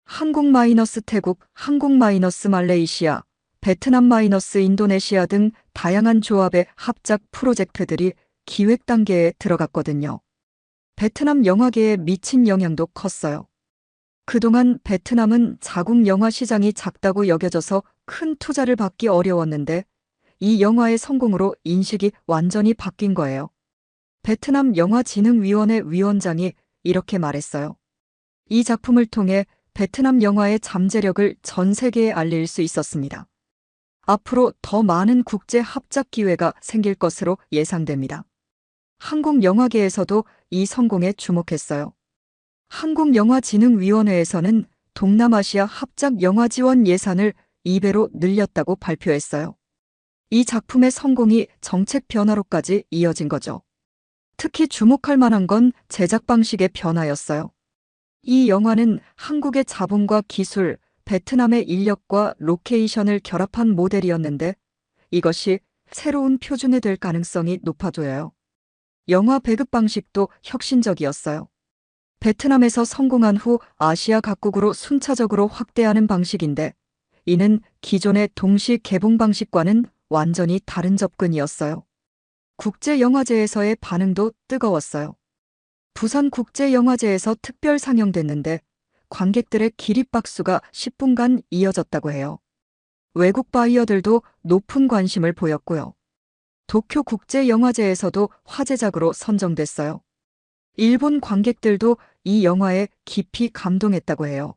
한국-태국, 한국-말레이시아, 베트남-인도네시아 등 다양한 조합의 합작 프로젝트들이 기획 단계에 들어갔거든요. 베트남 영화계에 미친 영향도 컸어요. 그동안 베트남은 자국 영화 시장이 작다고 여겨져서 큰 투자를 받기 어려웠는데 이 영화의 성공으로 인식이 완전히 바뀐 거예요. 베트남 영화진흥위원회 위원장이 이렇게 말했어요. 이 작품을 통해 베트남 영화의 잠재력을 전 세계에 알릴 수 있었습니다. 앞으로 더 많은 국제 합작 기회가 생길 것으로 예상됩니다. 한국 영화계에서도 이 성공에 주목했어요. 한국영화진흥위원회에서는 동남아시아 합작 영화 지원 예산을 2배로 늘렸다고 발표했어요. 이 작품의 성공이 정책 변화로까지 이어진 거죠. 특히 주목할 만한 건 제작 방식의 변화였어요. 이 영화는 한국의 자본과 기술, 베트남의 인력과 로케이션을 결합한 모델이었는데 이것이 새로운 표준이 될 가능성이 높아 보여요. 영화 배급 방식도 혁신적이었어요. 베트남에서 성공한 후 아시아 각국으로 순차적으로 확대하는 방식인데 이는 기존의 동시 개봉 방식과는 완전히 다른 접근이었어요. 국제영화제에서의 반응도 뜨거웠어요. 부산국제영화제에서 특별 상영됐는데 관객들의 기립박수가 10분간 이어졌다고 해요. 외국 바이어들도 높은 관심을 보였고요. 도쿄국제영화제에서도 화제작으로 선정됐어요. 일본 관객들도 이 영화에 깊이 감동했다고 해요.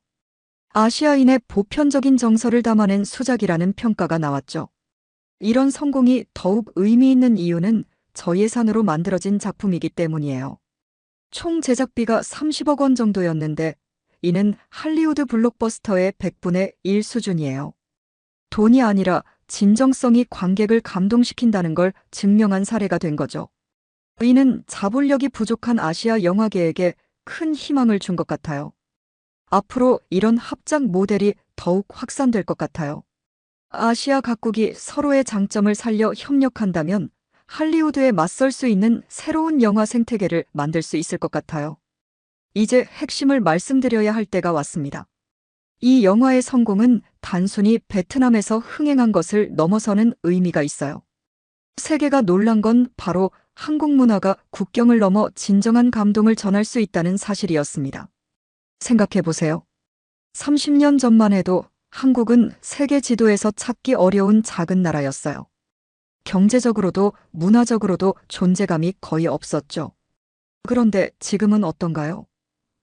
아시아인의 보편적인 정서를 담아낸 수작이라는 평가가 나왔죠. 이런 성공이 더욱 의미 있는 이유는 저예산으로 만들어진 작품이기 때문이에요. 총 제작비가 30억 원 정도였는데 이는 할리우드 블록버스터의 100분의 1 수준이에요. 돈이 아니라 진정성이 관객을 감동시킨다는 걸 증명한 사례가 된 거죠. 이는 자본력이 부족한 아시아 영화계에게 큰 희망을 준 것 같아요. 앞으로 이런 합작 모델이 더욱 확산될 것 같아요. 아시아 각국이 서로의 장점을 살려 협력한다면 할리우드에 맞설 수 있는 새로운 영화 생태계를 만들 수 있을 것 같아요. 이제 핵심을 말씀드려야 할 때가 왔습니다. 이 영화의 성공은 단순히 베트남에서 흥행한 것을 넘어서는 의미가 있어요. 세계가 놀란 건 바로 한국 문화가 국경을 넘어 진정한 감동을 전할 수 있다는 사실이었습니다. 생각해 보세요. 30년 전만 해도 한국은 세계 지도에서 찾기 어려운 작은 나라였어요. 경제적으로도 문화적으로도 존재감이 거의 없었죠. 그런데 지금은 어떤가요?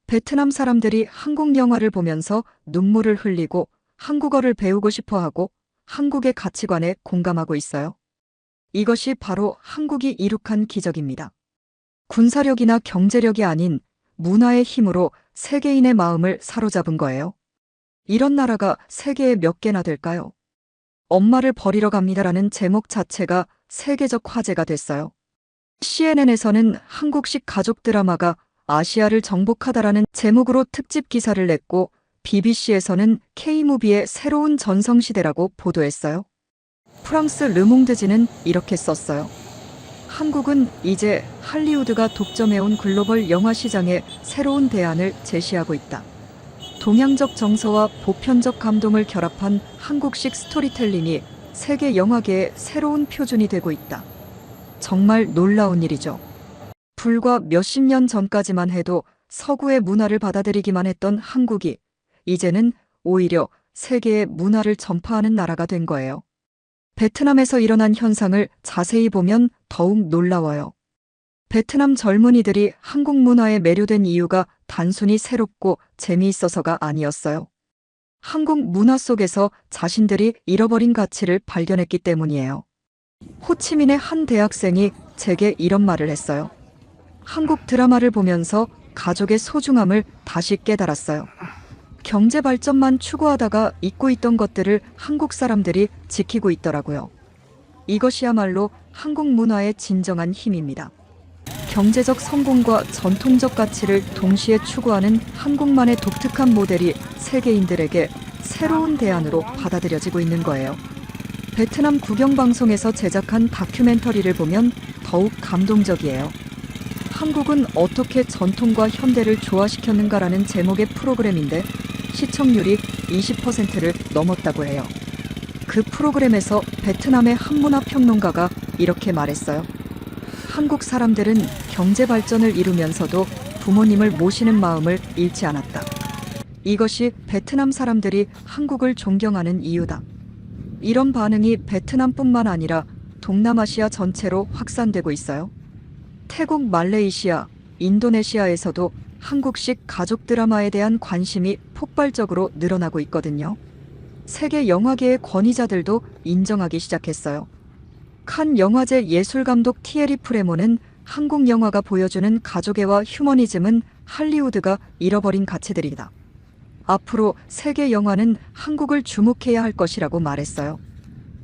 베트남 사람들이 한국 영화를 보면서 눈물을 흘리고 한국어를 배우고 싶어 하고 한국의 가치관에 공감하고 있어요. 이것이 바로 한국이 이룩한 기적입니다. 군사력이나 경제력이 아닌 문화의 힘으로 세계인의 마음을 사로잡은 거예요. 이런 나라가 세계에 몇 개나 될까요? 엄마를 버리러 갑니다라는 제목 자체가 세계적 화제가 됐어요. CNN에서는 한국식 가족 드라마가 아시아를 정복하다라는 제목으로 특집 기사를 냈고 BBC에서는 K무비의 새로운 전성시대라고 보도했어요. 프랑스 르몽드지는 이렇게 썼어요. 한국은 이제 할리우드가 독점해온 글로벌 영화 시장에 새로운 대안을 제시하고 있다. 동양적 정서와 보편적 감동을 결합한 한국식 스토리텔링이 세계 영화계의 새로운 표준이 되고 있다. 정말 놀라운 일이죠. 불과 몇십 년 전까지만 해도 서구의 문화를 받아들이기만 했던 한국이 이제는 오히려 세계의 문화를 전파하는 나라가 된 거예요. 베트남에서 일어난 현상을 자세히 보면 더욱 놀라워요. 베트남 젊은이들이 한국 문화에 매료된 이유가 단순히 새롭고 재미있어서가 아니었어요. 한국 문화 속에서 자신들이 잃어버린 가치를 발견했기 때문이에요. 호치민의 한 대학생이 제게 이런 말을 했어요. 한국 드라마를 보면서 가족의 소중함을 다시 깨달았어요. 경제 발전만 추구하다가 잊고 있던 것들을 한국 사람들이 지키고 있더라고요. 이것이야말로 한국 문화의 진정한 힘입니다. 경제적 성공과 전통적 가치를 동시에 추구하는 한국만의 독특한 모델이 세계인들에게 새로운 대안으로 받아들여지고 있는 거예요. 베트남 국영방송에서 제작한 다큐멘터리를 보면 더욱 감동적이에요. 한국은 어떻게 전통과 현대를 조화시켰는가라는 제목의 프로그램인데 시청률이 20%를 넘었다고 해요. 그 프로그램에서 베트남의 한문화 평론가가 이렇게 말했어요. 한국 사람들은 경제 발전을 이루면서도 부모님을 모시는 마음을 잃지 않았다. 이것이 베트남 사람들이 한국을 존경하는 이유다. 이런 반응이 베트남뿐만 아니라 동남아시아 전체로 확산되고 있어요. 태국, 말레이시아, 인도네시아에서도 한국식 가족 드라마에 대한 관심이 폭발적으로 늘어나고 있거든요. 세계 영화계의 권위자들도 인정하기 시작했어요. 칸 영화제 예술감독 티에리 프레모는 한국 영화가 보여주는 가족애와 휴머니즘은 할리우드가 잃어버린 가치들이다. 앞으로 세계 영화는 한국을 주목해야 할 것이라고 말했어요.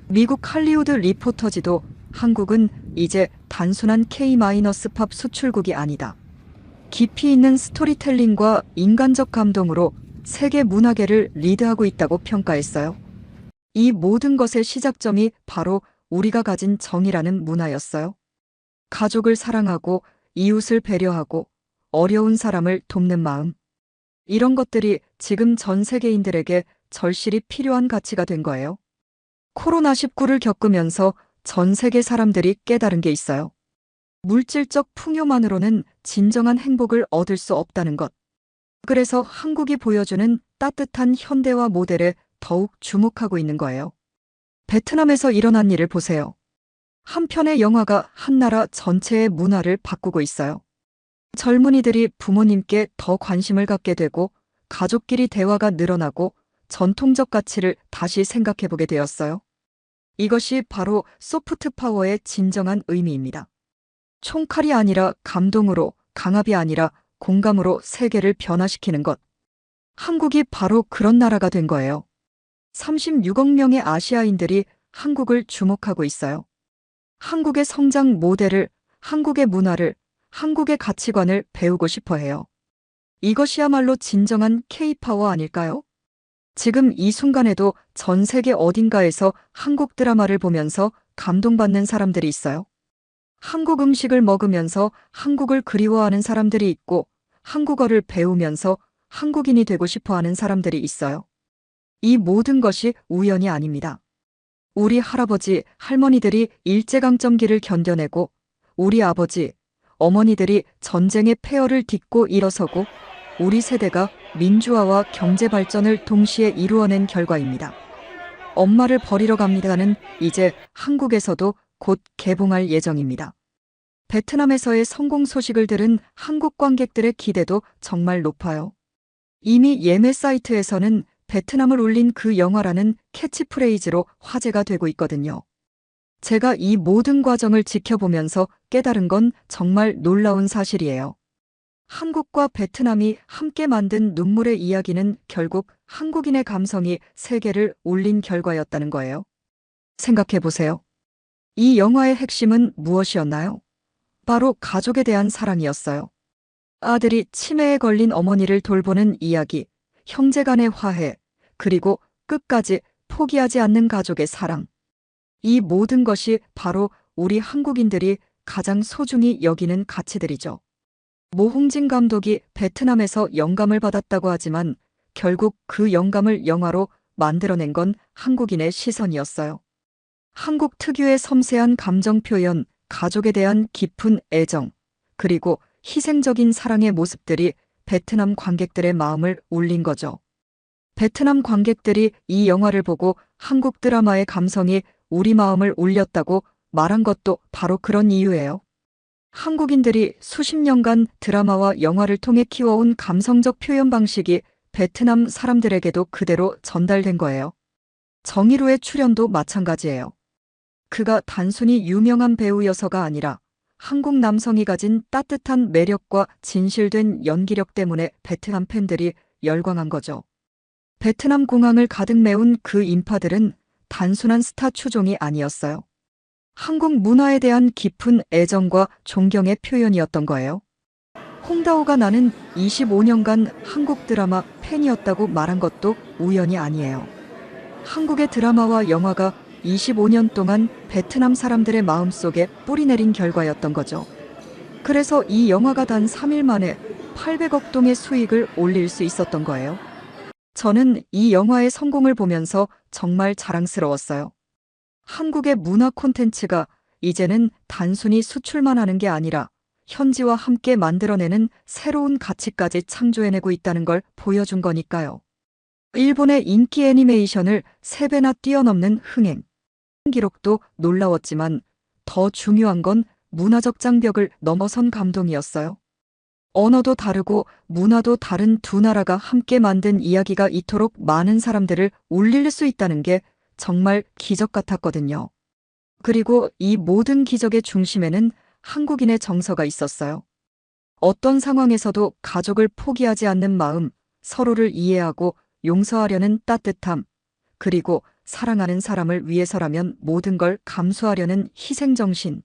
미국 할리우드 리포터지도 한국은 이제 단순한 K-팝 수출국이 아니다. 깊이 있는 스토리텔링과 인간적 감동으로 세계 문화계를 리드하고 있다고 평가했어요. 이 모든 것의 시작점이 바로 우리가 가진 정이라는 문화였어요. 가족을 사랑하고 이웃을 배려하고 어려운 사람을 돕는 마음. 이런 것들이 지금 전 세계인들에게 절실히 필요한 가치가 된 거예요. 코로나19를 겪으면서 전 세계 사람들이 깨달은 게 있어요. 물질적 풍요만으로는 진정한 행복을 얻을 수 없다는 것. 그래서 한국이 보여주는 따뜻한 현대화 모델에 더욱 주목하고 있는 거예요. 베트남에서 일어난 일을 보세요. 한 편의 영화가 한 나라 전체의 문화를 바꾸고 있어요. 젊은이들이 부모님께 더 관심을 갖게 되고 가족끼리 대화가 늘어나고 전통적 가치를 다시 생각해보게 되었어요. 이것이 바로 소프트 파워의 진정한 의미입니다. 총칼이 아니라 감동으로, 강압이 아니라 공감으로 세계를 변화시키는 것. 한국이 바로 그런 나라가 된 거예요. 36억 명의 아시아인들이 한국을 주목하고 있어요. 한국의 성장 모델을, 한국의 문화를, 한국의 가치관을 배우고 싶어 해요. 이것이야말로 진정한 K-파워 아닐까요? 지금 이 순간에도 전 세계 어딘가에서 한국 드라마를 보면서 감동받는 사람들이 있어요. 한국 음식을 먹으면서 한국을 그리워하는 사람들이 있고, 한국어를 배우면서 한국인이 되고 싶어 하는 사람들이 있어요. 이 모든 것이 우연이 아닙니다. 우리 할아버지, 할머니들이 일제강점기를 견뎌내고, 우리 아버지, 어머니들이 전쟁의 폐허를 딛고 일어서고, 우리 세대가 민주화와 경제 발전을 동시에 이루어낸 결과입니다. 엄마를 버리러 갑니다는 이제 한국에서도 곧 개봉할 예정입니다. 베트남에서의 성공 소식을 들은 한국 관객들의 기대도 정말 높아요. 이미 예매 사이트에서는 베트남을 울린 그 영화라는 캐치프레이즈로 화제가 되고 있거든요. 제가 이 모든 과정을 지켜보면서 깨달은 건 정말 놀라운 사실이에요. 한국과 베트남이 함께 만든 눈물의 이야기는 결국 한국인의 감성이 세계를 울린 결과였다는 거예요. 생각해보세요. 이 영화의 핵심은 무엇이었나요? 바로 가족에 대한 사랑이었어요. 아들이 치매에 걸린 어머니를 돌보는 이야기, 형제 간의 화해, 그리고 끝까지 포기하지 않는 가족의 사랑. 이 모든 것이 바로 우리 한국인들이 가장 소중히 여기는 가치들이죠. 모홍진 감독이 베트남에서 영감을 받았다고 하지만 결국 그 영감을 영화로 만들어낸 건 한국인의 시선이었어요. 한국 특유의 섬세한 감정 표현, 가족에 대한 깊은 애정, 그리고 희생적인 사랑의 모습들이 베트남 관객들의 마음을 울린 거죠. 베트남 관객들이 이 영화를 보고 한국 드라마의 감성이 우리 마음을 울렸다고 말한 것도 바로 그런 이유예요. 한국인들이 수십 년간 드라마와 영화를 통해 키워온 감성적 표현 방식이 베트남 사람들에게도 그대로 전달된 거예요. 정의로의 출연도 마찬가지예요. 그가 단순히 유명한 배우여서가 아니라 한국 남성이 가진 따뜻한 매력과 진실된 연기력 때문에 베트남 팬들이 열광한 거죠. 베트남 공항을 가득 메운 그 인파들은 단순한 스타 추종이 아니었어요. 한국 문화에 대한 깊은 애정과 존경의 표현이었던 거예요. 홍다오가 나는 25년간 한국 드라마 팬이었다고 말한 것도 우연이 아니에요. 한국의 드라마와 영화가 25년 동안 베트남 사람들의 마음속에 뿌리내린 결과였던 거죠. 그래서 이 영화가 단 3일 만에 800억 동의 수익을 올릴 수 있었던 거예요. 저는 이 영화의 성공을 보면서 정말 자랑스러웠어요. 한국의 문화 콘텐츠가 이제는 단순히 수출만 하는 게 아니라 현지와 함께 만들어내는 새로운 가치까지 창조해내고 있다는 걸 보여준 거니까요. 일본의 인기 애니메이션을 3배나 뛰어넘는 흥행. 기록도 놀라웠지만 더 중요한 건 문화적 장벽을 넘어선 감동이었어요. 언어도 다르고 문화도 다른 두 나라가 함께 만든 이야기가 이토록 많은 사람들을 울릴 수 있다는 게 정말 기적 같았거든요. 그리고 이 모든 기적의 중심에는 한국인의 정서가 있었어요. 어떤 상황에서도 가족을 포기하지 않는 마음, 서로를 이해하고 용서하려는 따뜻함, 그리고 사랑하는 사람을 위해서라면 모든 걸 감수하려는 희생정신.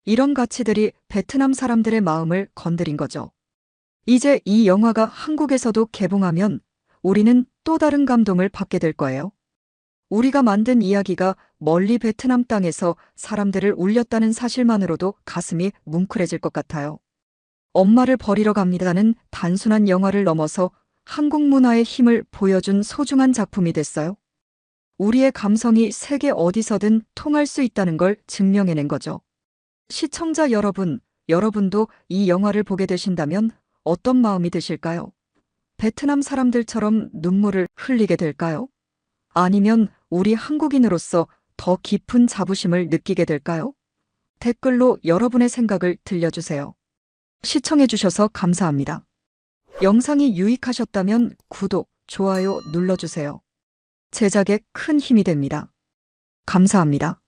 이런 가치들이 베트남 사람들의 마음을 건드린 거죠. 이제 이 영화가 한국에서도 개봉하면 우리는 또 다른 감동을 받게 될 거예요. 우리가 만든 이야기가 멀리 베트남 땅에서 사람들을 울렸다는 사실만으로도 가슴이 뭉클해질 것 같아요. 엄마를 버리러 갑니다는 단순한 영화를 넘어서 한국 문화의 힘을 보여준 소중한 작품이 됐어요. 우리의 감성이 세계 어디서든 통할 수 있다는 걸 증명해낸 거죠. 시청자 여러분, 여러분도 이 영화를 보게 되신다면 어떤 마음이 드실까요? 베트남 사람들처럼 눈물을 흘리게 될까요? 아니면 우리 한국인으로서 더 깊은 자부심을 느끼게 될까요? 댓글로 여러분의 생각을 들려주세요. 시청해주셔서 감사합니다. 영상이 유익하셨다면 구독, 좋아요 눌러주세요. 제작에 큰 힘이 됩니다. 감사합니다.